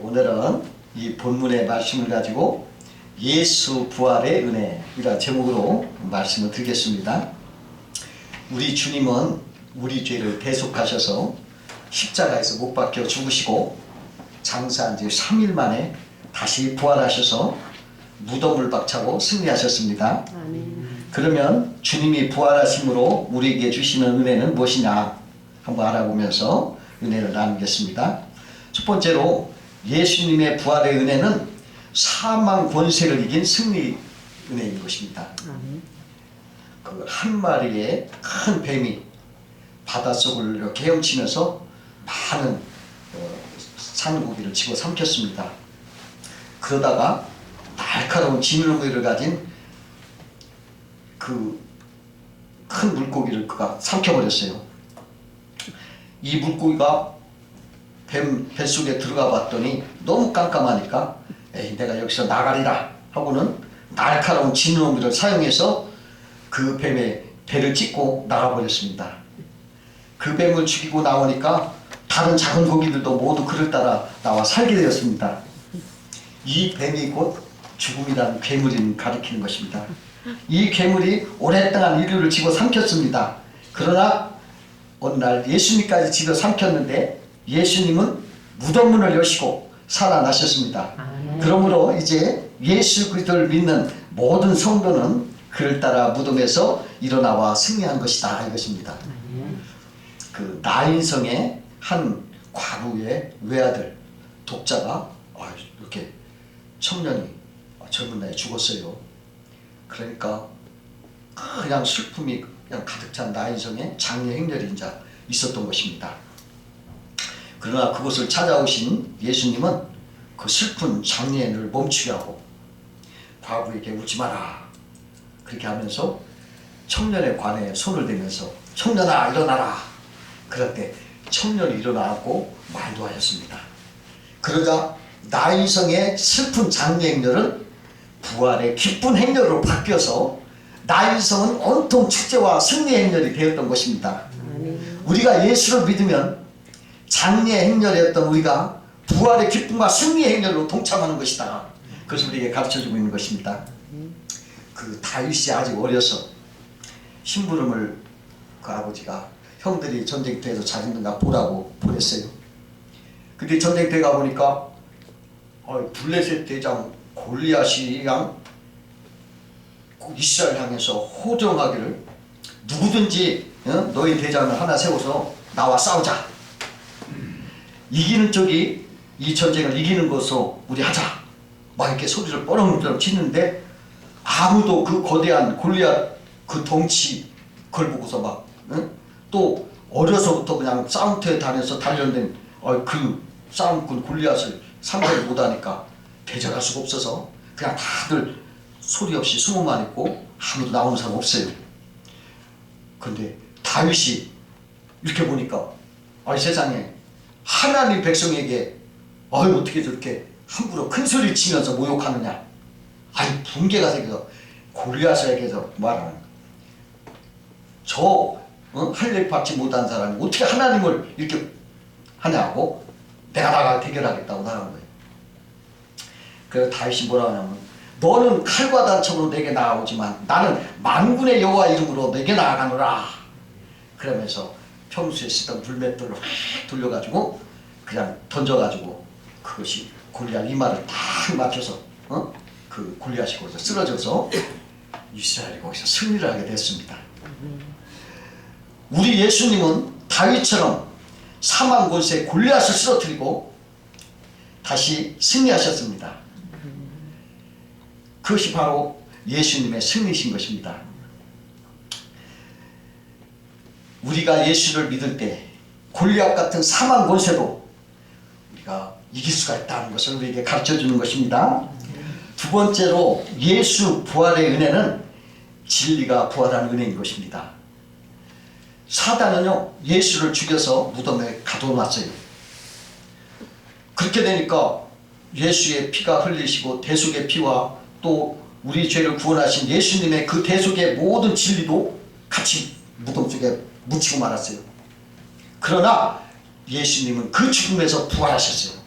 오늘은 이 본문의 말씀을 가지고 예수 부활의 은혜 이런 제목으로 말씀을 드리겠습니다. 우리 주님은 우리 죄를 대속하셔서 십자가에서 못 박혀 죽으시고 장사한 지 3일 만에 다시 부활하셔서 무덤을 박차고 승리하셨습니다. 아멘. 그러면 주님이 부활하심으로 우리에게 주시는 은혜는 무엇이냐 한번 알아보면서 은혜를 나누겠습니다. 첫 번째로 예수님의 부활의 은혜는 사망 권세를 이긴 승리 은혜인 것입니다. 아멘. 그 한 마리의 큰 뱀이 바닷속을 이렇게 헤엄치면서 많은 산고기를 집어 삼켰습니다. 그러다가 날카로운 지느러미를 가진 그 큰 물고기를 그가 삼켜버렸어요. 이 물고기가 뱃속에 들어가 봤더니 너무 깜깜하니까 에이 내가 여기서 나가리라 하고는 날카로운 지느러미를 사용해서 그 뱀의 배를 찢고 나가버렸습니다. 그 뱀을 죽이고 나오니까 다른 작은 고기들도 모두 그를 따라 나와 살게 되었습니다. 이 뱀이 곧 죽음이라는 괴물을 가리키는 것입니다. 이 괴물이 오랫동안 인류를 집어삼켰습니다. 그러나 어느 날 예수님까지 집어삼켰는데 예수님은 무덤문을 여시고 살아나셨습니다. 그러므로 이제 예수 그리스도를 믿는 모든 성도는 그를 따라 무덤에서 일어나와 승리한 것이다 이것입니다. 그 나인성의 한 과부의 외아들 독자가 이렇게 청년이 젊은 나이에 죽었어요. 그러니까 그냥 슬픔이 그냥 가득 찬 나인성의 장례 행렬이 이제 있었던 것입니다. 그러나 그곳을 찾아오신 예수님은 그 슬픈 장례를 멈추게 하고 과부에게 울지 마라 그렇게 하면서 청년의 관에 손을 대면서 청년아 일어나라. 그럴 때 청년이 일어나고 말도 하였습니다. 그러자 나인성의 슬픈 장례 행렬은 부활의 기쁜 행렬로 바뀌어서 나인성은 온통 축제와 승리 행렬이 되었던 것입니다. 우리가 예수를 믿으면 장례 행렬이었던 우리가 부활의 기쁨과 승리 행렬로 동참하는 것이다. 그것을 우리에게 가르쳐주고 있는 것입니다. 그 다윗이 아직 어려서 심부름을 그 아버지가 형들이 전쟁터에서 잘 있는가 보라고 보냈어요. 근데 전쟁터에 가보니까 블레셋 대장 골리앗이 이스라엘 향해서 호정하기를 누구든지 너희 대장을 하나 세워서 나와 싸우자. 이기는 쪽이 이 전쟁을 이기는 것으로 우리 하자. 막 이렇게 소리를 뻐렁뻐렁 치는데 아무도 그 거대한 골리앗 그 덩치 그걸 보고서 막 또 어려서부터 그냥 싸움터에 다녀서 단련된 그 싸움꾼 골리앗을 상대를 못하니까 대적할 수가 없어서 그냥 다들 소리 없이 숨어만 있고 아무도 나오는 사람 없어요. 근데 다윗이 이렇게 보니까 세상에 하나님 백성에게 어떻게 저렇게 함부로 큰 소리 치면서 모욕하느냐. 분개가 생겨서 골리앗에게서 말하는 저 할례 받지 못한 사람이 어떻게 하나님을 이렇게 하냐고 내가 나가 대결하겠다고 나간 거예요. 그래서 다윗이 뭐라 하냐면 너는 칼과 단청으로 내게 나아오지만 나는 만군의 여호와 이름으로 내게 나아가노라. 그러면서 평소에 쓰던 불맷돌을 확 돌려가지고 그냥 던져가지고 그것이 골리앗 이마를 딱 맞춰서 그 골리앗이 거기서 쓰러져서 이스라엘이 거기서 승리를 하게 됐습니다. 우리 예수님은 다윗처럼 사망 권세 골리앗을 쓰러뜨리고 다시 승리하셨습니다. 그것이 바로 예수님의 승리신 것입니다. 우리가 예수를 믿을 때 골리앗 같은 사망 권세도 우리가 이길 수가 있다는 것을 우리에게 가르쳐주는 것입니다. 두 번째로 예수 부활의 은혜는 진리가 부활한 은혜인 것입니다. 사단은요 예수를 죽여서 무덤에 가둬놨어요. 그렇게 되니까 예수의 피가 흘리시고 대속의 피와 또 우리 죄를 구원하신 예수님의 그 대속의 모든 진리도 같이 무덤 속에 묻히고 말았어요. 그러나 예수님은 그 죽음에서 부활하셨어요.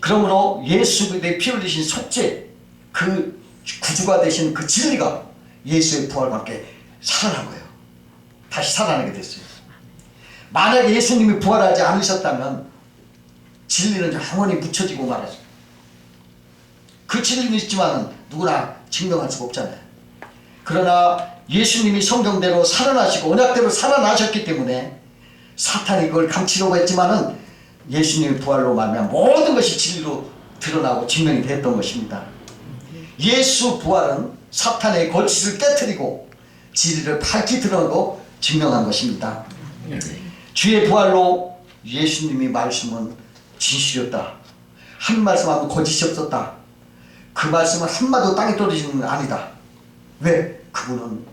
그러므로 예수 그리스도의 피 흘리신 속죄, 그 구주가 되신 그 진리가 예수의 부활과 함께 살아난 거예요. 다시 살아나게 됐어요. 만약에 예수님이 부활하지 않으셨다면 진리는 영원히 묻혀지고 말았어요. 그 진리는 있지만 누구나 증명할 수가 없잖아요. 그러나 예수님이 성경대로 살아나시고 언약대로 살아나셨기 때문에 사탄이 그걸 감추려고 했지만은 예수님의 부활로 말미암아 모든 것이 진리로 드러나고 증명이 됐던 것입니다. 예수 부활은 사탄의 거짓을 깨뜨리고 진리를 밝히 드러내고 증명한 것입니다. 주의 부활로 예수님이 말씀은 진실이었다. 한 말씀하면 거짓이 없었다. 그 말씀은 한마디도 땅에 떨어지는 건 아니다. 왜? 그분은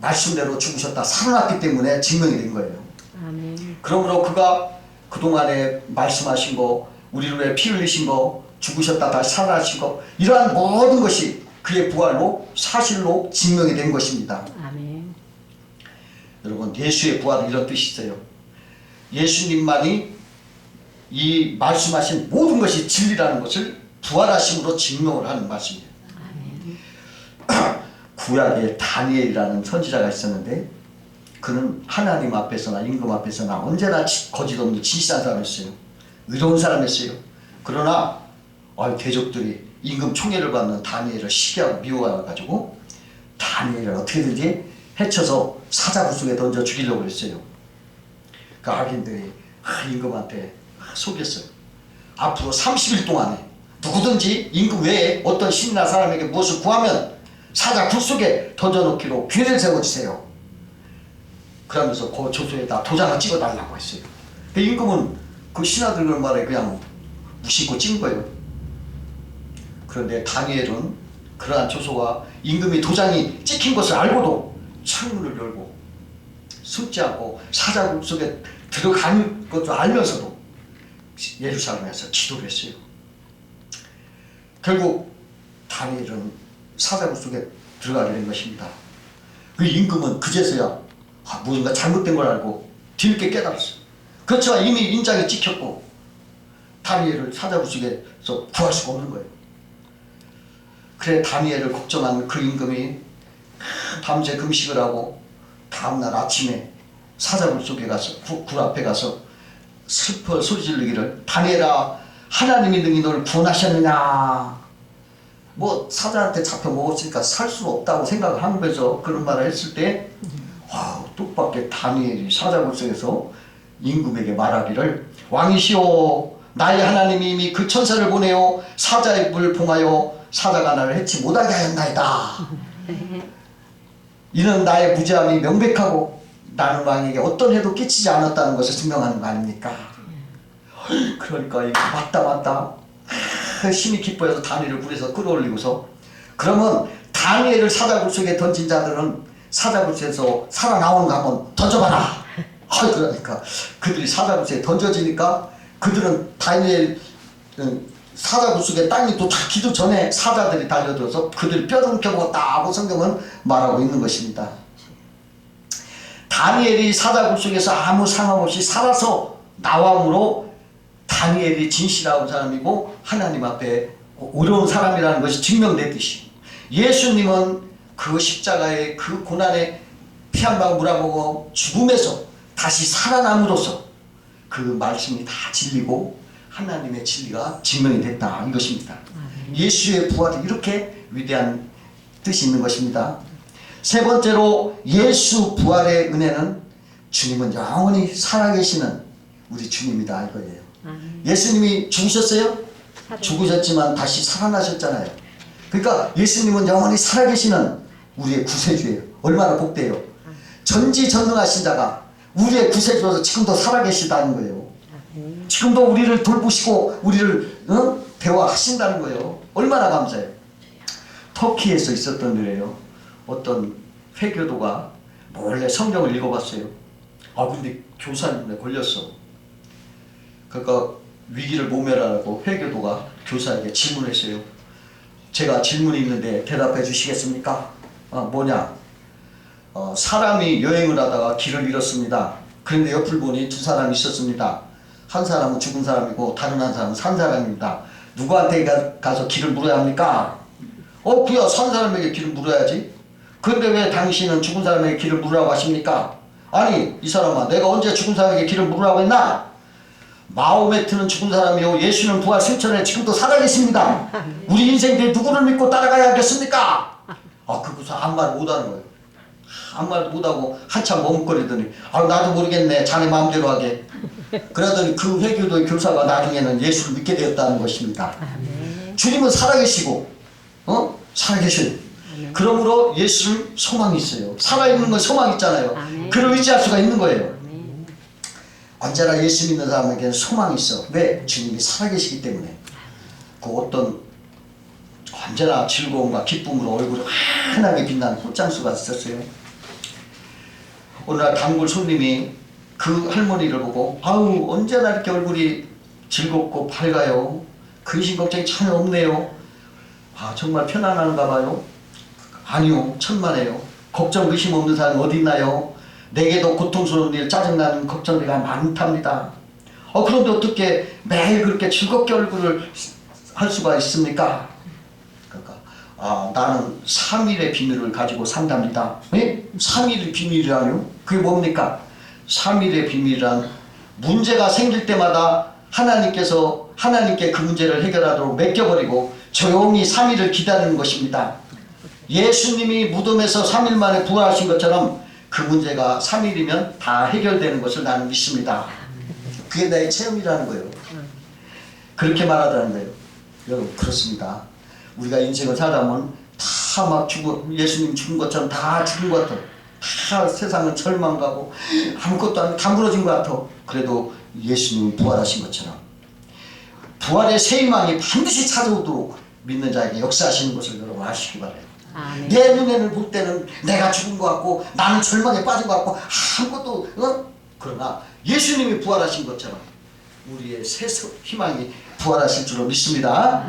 말씀대로 죽으셨다. 살아났기 때문에 증명이 된 거예요. 아멘. 그러므로 그가 그동안에 말씀하신 거, 우리를 위해 피 흘리신 거, 죽으셨다 다시 살아나신 거, 이러한 모든 것이 그의 부활로 사실로 증명이 된 것입니다. 아멘. 여러분, 예수의 부활은 이런 뜻이 있어요. 예수님만이 이 말씀하신 모든 것이 진리라는 것을 부활하심으로 증명을 하는 말씀이에요. 아멘. 구약에 다니엘이라는 선지자가 있었는데 그는 하나님 앞에서나 임금 앞에서나 언제나 거짓 없는 진실한 사람이었어요. 의로운 사람이었어요. 그러나 대족들이 임금 총애를 받는 다니엘을 시기하고 미워해가지고 다니엘을 어떻게든지 해쳐서 사자굴 속에 던져 죽이려고 했어요. 그 악인들이 임금한테 속였어요. 앞으로 30일 동안에 누구든지 임금 외에 어떤 신이나 사람에게 무엇을 구하면 사자굴 속에 던져놓기로 규례를 세워주세요. 그러면서 그 조서에다 도장을 찍어달라고 했어요. 그 임금은 그 신하들 말에 그냥 무심코 찍은 거예요. 그런데 다니엘은 그러한 조서가 임금이 도장이 찍힌 것을 알고도 창문을 열고 숨지 않고 사자굴 속에 들어가는 것도 알면서도 예루살렘에서 기도를 했어요. 결국 다니엘은 사자굴 속에 들어가게 된 것입니다. 그 임금은 그제서야 무언가 잘못된 걸 알고 뒤늦게 깨달았어요. 그렇지만 이미 인장이 찍혔고 다니엘을 사자굴 속에서 구할 수가 없는 거예요. 그래 다니엘을 걱정한 그 임금이 밤새 금식을 하고 다음날 아침에 사자굴 속에 가서 굴 앞에 가서 슬퍼 소리 지르기를 다니엘아 하나님이 능히 너를 구원하셨느냐. 뭐 사자한테 잡혀 먹었으니까 살 수는 없다고 생각을 하면서 그런 말을 했을 때 뜻밖의 다니엘이 사자굴 속에서 임금에게 말하기를 왕이시오 나의 하나님이 이미 그 천사를 보내어 사자의 불을 봉하여 사자가 나를 해치 못하게 하였나이다. 이는 나의 무죄함이 명백하고 나는 왕에게 어떤 해도 끼치지 않았다는 것을 증명하는 거 아닙니까? 그러니까 이거 맞다 신이 기뻐해서 다니엘을 굴에서 끌어올리고서 그러면 다니엘을 사자굴 속에 던진 자들은 사자굴 속에서 살아나오는 거 한번 던져봐라. 그러니까 그들이 사자굴 속에 던져지니까 그들은 다니엘 사자굴 속에 땅이 또 닿기도 전에 사자들이 달려들어서 그들이 뼈를 껴먹었다고 성경은 말하고 있는 것입니다. 다니엘이 사자굴 속에서 아무 상황 없이 살아서 나옴으로 다니엘이 진실한 사람이고 하나님 앞에 어려운 사람이라는 것이 증명됐듯이 예수님은 그 십자가의 그 고난에 피 한 방울 물어먹어 죽음에서 다시 살아남으로써 그 말씀이 다 진리고 하나님의 진리가 증명이 됐다 이것입니다. 예수의 부활이 이렇게 위대한 뜻이 있는 것입니다. 세 번째로 예수 부활의 은혜는 주님은 영원히 살아계시는 우리 주님이다 이거예요. 예수님이 죽으셨어요? 죽으셨지만 다시 살아나셨잖아요. 그러니까 예수님은 영원히 살아계시는 우리의 구세주예요. 얼마나 복돼요. 전지전능하신 자가 우리의 구세주로서 지금도 살아계시다는 거예요. 지금도 우리를 돌보시고 우리를 대화하신다는 거예요. 얼마나 감사해요. 터키에서 있었던 일이에요. 어떤 회교도가 몰래 성경을 읽어봤어요. 근데 교사님에 걸렸어. 그러니까 위기를 모면하라고 회교도가 교사에게 질문했어요. 제가 질문이 있는데 대답해 주시겠습니까? 뭐냐? 사람이 여행을 하다가 길을 잃었습니다. 그런데 옆을 보니 두 사람이 있었습니다. 한 사람은 죽은 사람이고 다른 한 사람은 산 사람입니다. 누구한테 가서 길을 물어야 합니까? 그야 산 사람에게 길을 물어야지. 그런데 왜 당신은 죽은 사람에게 길을 물으라고 하십니까? 아니 이 사람아, 내가 언제 죽은 사람에게 길을 물으라고 했나? 마호메트는 죽은 사람이요 예수는 부활 승천에 지금도 살아계십니다. 우리 인생들이 누구를 믿고 따라가야 하겠습니까? 그것은 아무 말 못하는 거예요. 아무 말도 못하고 한참 머뭇거리더니 나도 모르겠네, 자네 마음대로 하게. 그러더니 그 회교도의 교사가 나중에는 예수를 믿게 되었다는 것입니다. 주님은 살아계시고 살아계셔요. 그러므로 예수는 소망이 있어요. 살아있는 건 소망이 있잖아요. 그를 의지할 수가 있는 거예요. 언제나 예수 믿는 사람에게는 소망이 있어. 왜? 주님이 살아계시기 때문에. 그 어떤 언제나 즐거움과 기쁨으로 얼굴이 환하게 빛나는 꽃장수가 있었어요. 오늘날 단골 손님이 그 할머니를 보고 언제나 이렇게 얼굴이 즐겁고 밝아요. 근심 걱정이 전혀 없네요. 정말 편안한가 봐요. 아니요, 천만에요. 걱정 의심 없는 사람이 어디 있나요? 내게도 고통스러운 일, 짜증나는 걱정들이 많답니다. 그런데 어떻게 매일 그렇게 즐겁게 얼굴을 할 수가 있습니까? 그러니까 나는 3일의 비밀을 가지고 산답니다. 네? 3일의 비밀이라뇨? 그게 뭡니까? 3일의 비밀이란 문제가 생길 때마다 하나님께 그 문제를 해결하도록 맡겨버리고 조용히 3일을 기다리는 것입니다. 예수님이 무덤에서 3일 만에 부활하신 것처럼 그 문제가 3일이면 다 해결되는 것을 나는 믿습니다. 그게 나의 체험이라는 거예요. 그렇게 말하더라는 거예요. 여러분, 그렇습니다. 우리가 인생을 살아보면 다 막 예수님 죽은 것처럼 다 죽은 것 같아. 다 세상은 절망가고 아무것도 아니고 다 무너진 것 같아. 그래도 예수님이 부활하신 것처럼 부활의 새 희망이 반드시 찾아오도록 믿는 자에게 역사하시는 것을 여러분 아시기 바라요. 내 눈에는 볼 때는 내가 죽은 것 같고 나는 절망에 빠진 것 같고 아무것도 그러나 예수님이 부활하신 것처럼 우리의 새 희망이 부활하실 줄로 믿습니다.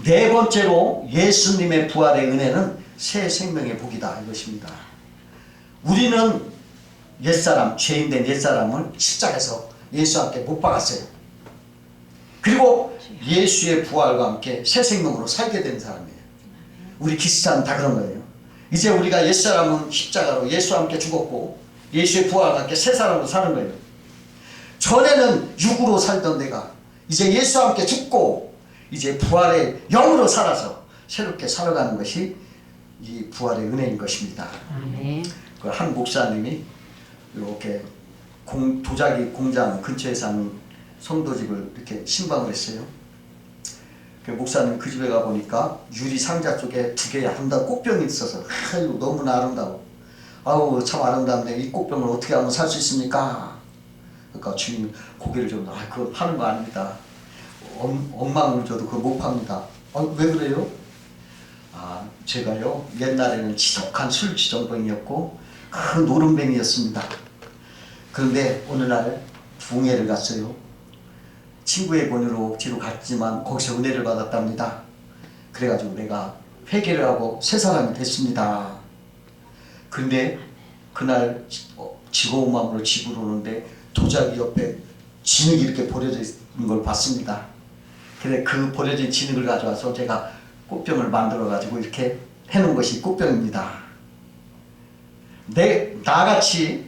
네 번째로 예수님의 부활의 은혜는 새 생명의 복이다, 이것입니다. 우리는 옛사람, 죄인된 옛사람을 십자가에서 예수와 함께 못 박았어요. 그리고 예수의 부활과 함께 새 생명으로 살게 된 사람이에요. 우리 기스자는 다 그런 거예요. 이제 우리가 옛사람은 십자가로 예수와 함께 죽었고 예수의 부활과 함께 새 사람으로 사는 거예요. 전에는 육으로 살던 내가 이제 예수와 함께 죽고 이제 부활의 영으로 살아서 새롭게 살아가는 것이 이 부활의 은혜인 것입니다. 그 한 목사님이 이렇게 도자기 공장 근처에 사는 성도집을 이렇게 신방을 했어요. 그 목사님 그 집에 가보니까 유리 상자 쪽에 2개의 아름다운 꽃병이 있어서 너무나 아름다워. 참 아름다운데 이 꽃병을 어떻게 하면 살 수 있습니까? 그러니까 주님 고개를 좀 그거 파는 거 아닙니다. 억만을 줘도 그거 못 팝니다. 왜 그래요? 제가요 옛날에는 지독한 술 지정병이었고 큰 노름뱅이였습니다. 그런데 어느 날 부흥회를 갔어요. 친구의 권유로 억지로 갔지만 거기서 은혜를 받았답니다. 그래가지고 내가 회개를 하고 새 사람이 됐습니다. 근데 그날 즐거운 마음으로 집으로 오는데 도자기 옆에 진흙이 이렇게 버려져 있는 걸 봤습니다. 근데 그 버려진 진흙을 가져와서 제가 꽃병을 만들어 가지고 이렇게 해놓은 것이 꽃병입니다. 나같이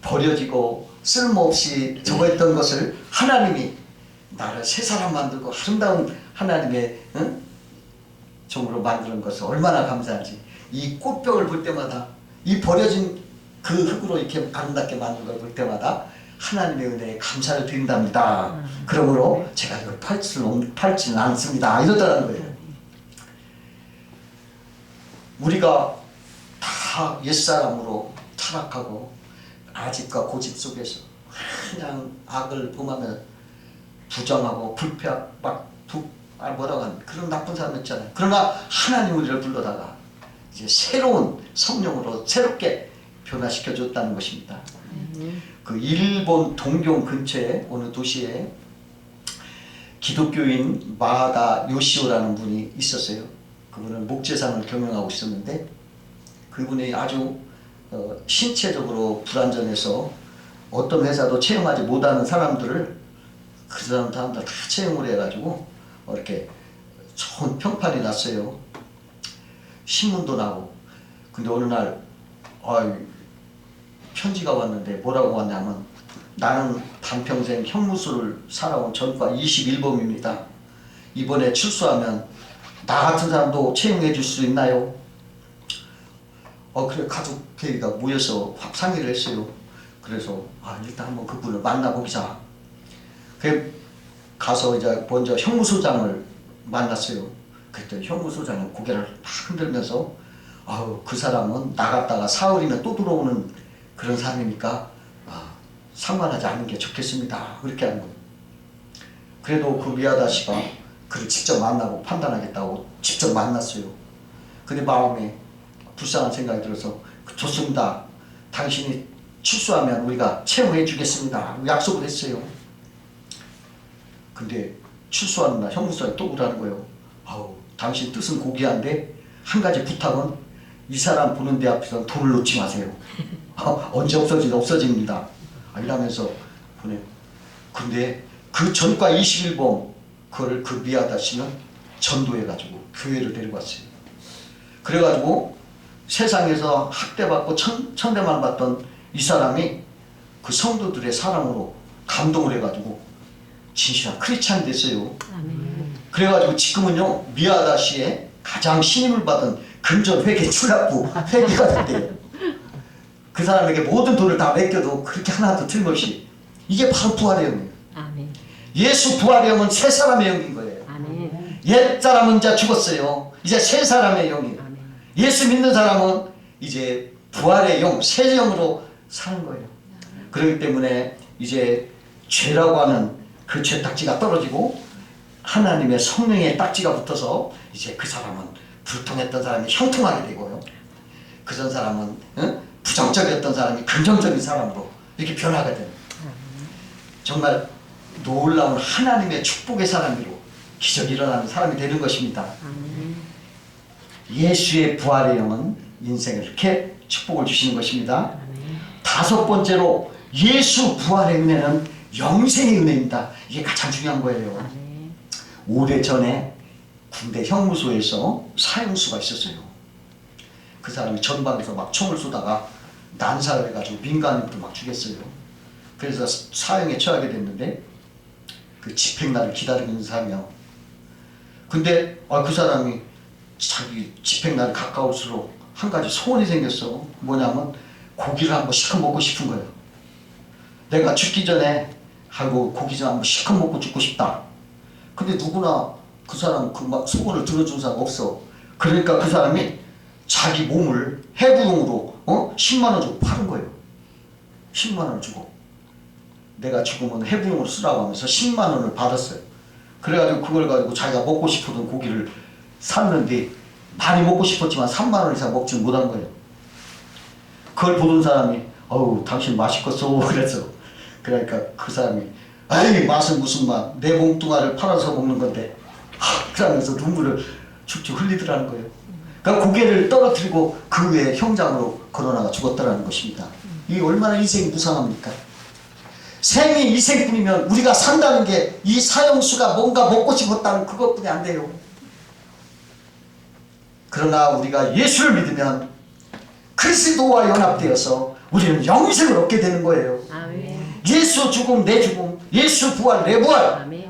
버려지고 쓸모없이 저거했던 것을 하나님이 나를 새 사람 만들고 아름다운 하나님의 종으로 만드는 것을 얼마나 감사한지. 이 꽃병을 볼 때마다 이 버려진 그 흙으로 이렇게 아름답게 만든 걸 볼 때마다 하나님의 은혜에 감사를 드린답니다. 그러므로 제가 이걸 팔지는 않습니다. 이러더라는 거예요. 우리가 다 옛사람으로 타락하고 아집과 고집 속에서 그냥 악을 범하며 부정하고 뭐라고 하는 그런 나쁜 사람이었잖아요. 그러나 하나님 우리를 불러다가 이제 새로운 성령으로 새롭게 변화시켜 줬다는 것입니다. 그 일본 동경 근처에 어느 도시에 기독교인 마다 요시오라는 분이 있었어요. 그분은 목재상을 경영하고 있었는데 그분이 아주 신체적으로 불완전해서 어떤 회사도 채용하지 못하는 사람들을 그 사람들 다 채용을 해가지고 이렇게 좋은 평판이 났어요. 신문도 나고. 근데 어느 날 편지가 왔는데 뭐라고 왔냐면, 나는 반평생 형무소를 살아온 전과 21범입니다. 이번에 출소하면 나 같은 사람도 채용해 줄 수 있나요? 그래 가족회의가 모여서 상의를 했어요. 그래서 일단 한번 그분을 만나보자. 그래 가서 이제 먼저 형무소장을 만났어요. 그때 형무소장은 고개를 막 흔들면서 그 사람은 나갔다가 사흘이면 또 들어오는 그런 사람이니까 상관하지 않는 게 좋겠습니다. 그렇게 하는 거예요. 그래도 그 미하다 씨가 그를 직접 만나고 판단하겠다고 직접 만났어요. 근데 마음에 불쌍한 생각이 들어서 좋습니다. 당신이 출소하면 우리가 채용해 주겠습니다. 약속을 했어요. 근데 출소하는 날 형무소에 또 그러는 거예요. 당신 뜻은 고귀한데 한 가지 부탁은 이 사람 보는 데 앞에서 돈을 놓지 마세요. 언제 없어집니다. 이러면서 보내요. 근데 그 전과 21범 그걸 그 미하다 씨는 전도해가지고 교회를 데려갔어요. 그래가지고 세상에서 학대받고 천대만 받던 이 사람이 그 성도들의 사랑으로 감동을 해가지고 진실한 크리스찬이 됐어요. 그래가지고 지금은요 미하다 씨의 가장 신임을 받은 금전 회계 출납부 회계가 됐대요. 그 사람에게 모든 돈을 다 맡겨도 그렇게 하나도 틀림없이. 이게 바로 부활의 영이에요. 아멘. 예수 부활의 영은 새 사람의 영인 거예요. 아멘. 옛 사람은 이제 죽었어요. 이제 새 사람의 영이에요. 아멘. 예수 믿는 사람은 이제 부활의 영, 새 영으로 사는 거예요. 그렇기 때문에 이제 죄라고 하는 그 죄 딱지가 떨어지고 하나님의 성령의 딱지가 붙어서 이제 그 사람은 불통했던 사람이 형통하게 되고요. 그전 사람은 부정적이었던 사람이 긍정적인 사람으로 이렇게 변화가 됩니다. 정말 놀라운 하나님의 축복의 사람으로 기적이 일어나는 사람이 되는 것입니다. 예수의 부활의 영은 인생을 이렇게 축복을 주시는 것입니다. 다섯 번째로 예수 부활의 은혜는 영생의 은혜입니다. 이게 가장 중요한 거예요. 오래전에 군대 형무소에서 사형수가 있었어요. 그 사람이 전방에서 막 총을 쏘다가 난사를 해가지고 민간인들 막 죽였어요. 그래서 사형에 처하게 됐는데 그 집행날을 기다리고 있는 사람이야. 근데 그 사람이 자기 집행날이 가까울수록 한 가지 소원이 생겼어. 뭐냐면 고기를 한번 시커 먹고 싶은 거예요. 내가 죽기 전에 고기 좀 한번 시커 먹고 죽고 싶다. 근데 누구나 그 사람 그 막 소원을 들어준 사람 없어. 그러니까 그 사람이 자기 몸을 해부용으로 10만 원 주고 파는 거예요. 10만 원을 주고 내가 죽으면 해부용으로 쓰라고 하면서 10만 원을 받았어요. 그래가지고 그걸 가지고 자기가 먹고 싶었던 고기를 샀는데 많이 먹고 싶었지만 3만 원 이상 먹지 못한 거예요. 그걸 보던 사람이 당신 맛있겠어 그래서 그러니까 그 사람이 맛은 무슨 맛, 내 몸뚱아리를 팔아서 먹는 건데 그러면서 눈물을 축축 흘리더라는 거예요. 그러니까 고개를 떨어뜨리고 그 외에 형장으로 거론하가 죽었다라는 것입니다. 이게 얼마나 인생이 무상합니까? 생이 이 생뿐이면 우리가 산다는 게 이 사형수가 뭔가 먹고 싶었다는 그것뿐이 안 돼요. 그러나 우리가 예수를 믿으면 그리스도와 연합되어서 우리는 영생을 얻게 되는 거예요. 아멘. 예수 죽음 내 죽음, 예수 부활 내 부활. 아멘.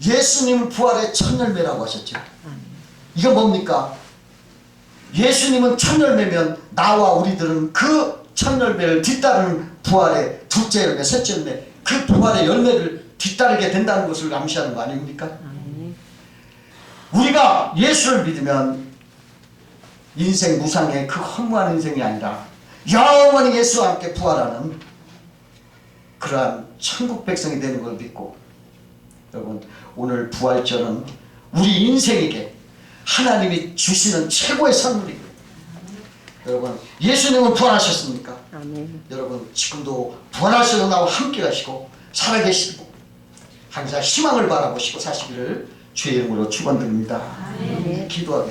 예수님 부활의 첫 열매라고 하셨죠. 이거 뭡니까? 예수님은 첫 열매면 나와 우리들은 그 첫 열매를 뒤따르는 부활의 둘째 열매, 셋째 열매, 그 부활의 열매를 뒤따르게 된다는 것을 암시하는 거 아닙니까? 우리가 예수를 믿으면 인생 무상의 그 허무한 인생이 아니라 영원히 예수와 함께 부활하는 그러한 천국 백성이 되는 걸 믿고, 여러분 오늘 부활절은 우리 인생에게 하나님이 주시는 최고의 선물이에요. 여러분 예수님은 부활하셨습니까? 아멘. 여러분 지금도 부활하셔서 나와 함께 가시고 살아계시고 항상 희망을 바라보시고 사시기를 주의 이름으로 축원드립니다. 기도하겠습니다.